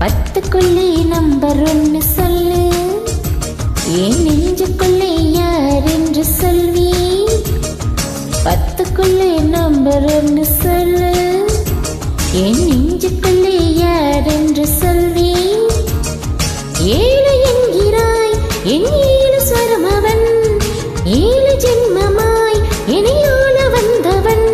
பத்துக்குள்ளே number ஒன்னு சொல்லு, என் நெஞ்சுக்குள்ளே யார் என்று சொல்வி. பத்துக்குள்ளே நம்பர் ஒன்னு சொல்லு, என் நெஞ்சுக்குள்ளே யார் என்று சொல்வி. ஏழு என்கிறாய் என் ஏழு ஸ்வரம் அவன், ஏழு ஜென்மமாய் இணையோல வந்தவன்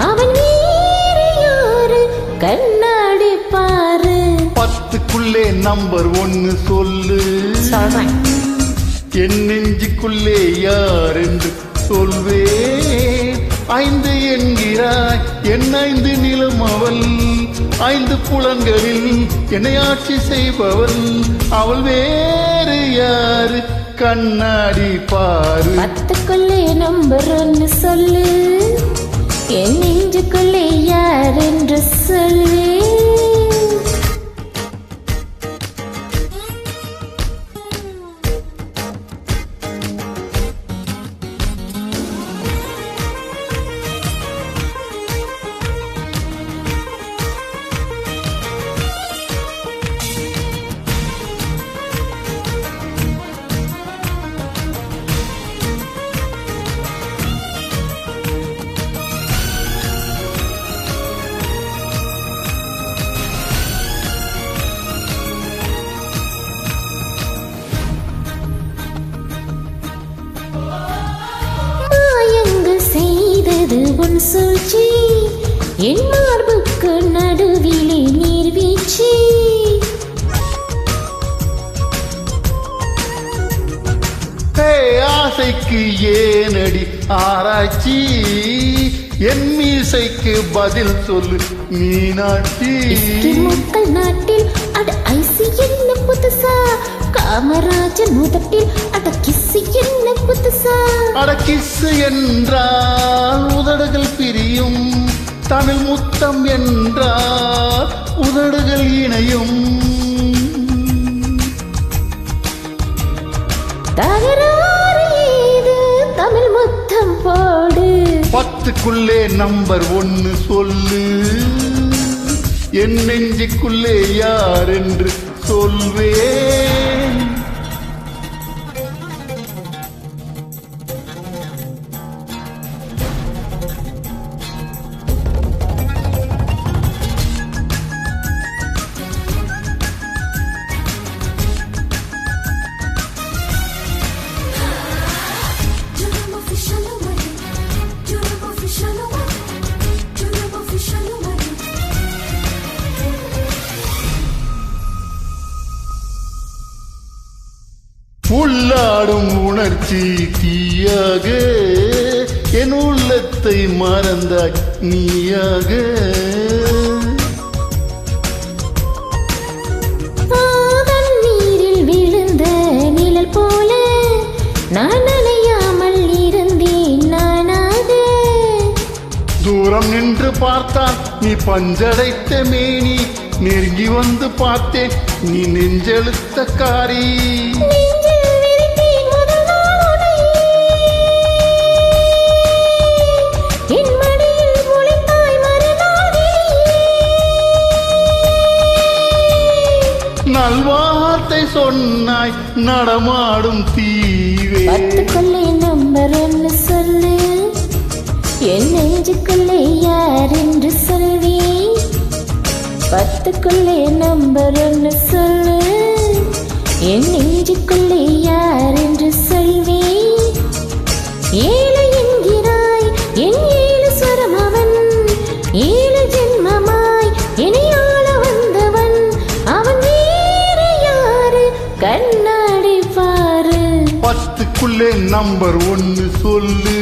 அவன். வேறு யாரு கண்ணாடி பாரு. பத்துக்குள்ளே நம்பர் ஒன்னு சொல்லு, என் நெஞ்சுக்குள்ளே யார் என்று சொல்வே. ஐந்து என்கிறாய் என் ஐந்து நிலம் அவள், ஐந்து புலன்களில் என்னை ஆட்சி செய்பவள் அவள். வேறு யாரு கண்ணாடி பாரு. பத்துக்குள்ளே நம்பர் ஒன்னு சொல்லு, என் நெஞ்சுக்குள்ளே யார் என்று சொல்வே. உன் சூழ்ச்சி என் மார்புக்கு நடுவிலே நீர்வீழ்ச்சி. ஆசைக்கு ஏனடி ஆராய்ச்சி, என் மீசைக்கு பதில் சொல்லு மீனாட்சி. மக்கள் நாட்டில் அட ஐசி என்ன புதுசா, காமராஜன் முதட்டில் அட கிஸ்ஸு என்ன புதுசா. அட கிஸ்ஸு என்றால் உதடுகள் பிரியும், தமிழ் முத்தம் என்றால் உதடுகள் இணையும். தகராறு ஏது தமிழ் முத்தம் போடு. பத்துக்குள்ளே நம்பர் ஒன்னு சொல்லு, என் நெஞ்சுக்குள்ளே யார் என்று சொல்வேன். உள்ளாடும் உணர்ச்சி தீயாக என் உள்ளத்தை மறந்தாய் நீயாக. நீரில் விழுந்த நிழல் போல நான் நனையாமல் இருந்தேன் நானாக. தூரம் நின்று பார்த்தான் நீ பஞ்சடைத்த மேனி, நெருங்கி வந்து பார்த்தேன் நீ நெஞ்செழுத்த காரி. நல்வார்த்தை சொன்னாய் நடமாடும் தீவே. பத்துக்குள்ளே நம்பர் ஒன்னு சொல்லு, என் நெஞ்சுக்குள்ளே யார் என்று சொல்வி. பத்துக்குள்ளே நம்பர் ஒன்னு சொல்லு, என் நெஞ்சுக்குள்ளே யார் என்று சொல்வி. ஏழு என்கிறாய் என் ஏழு ஸ்வரம் அவன், ஏழு ஜென்மமாய் இணையோல வந்தவன் அவன். வேறு யாரு கண்ணாடி பாரு. பத்துக்குள்ளே நம்பர் ஒன்னு சொல்லு,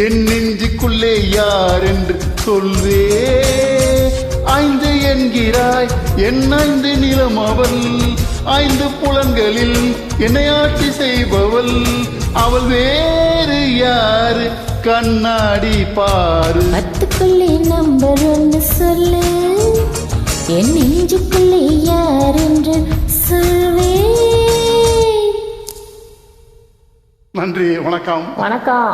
என் நெஞ்சுக்குள்ளே யார் என்று சொல்வே. ஐந்து என்கிறாய் என் ஐந்து நிலம் அவள், ஐந்து புலன்களில் என்னை ஆட்சி செய்பவள் அவள். வேறு யாரு கண்ணாடி பாரு. பத்துக்குள்ளே நம்பர் ஒன்னு சொல்லு, என் நெஞ்சுக்குள்ளே யார் என்று சொல்வே. நன்றி, வணக்கம். வணக்கம்.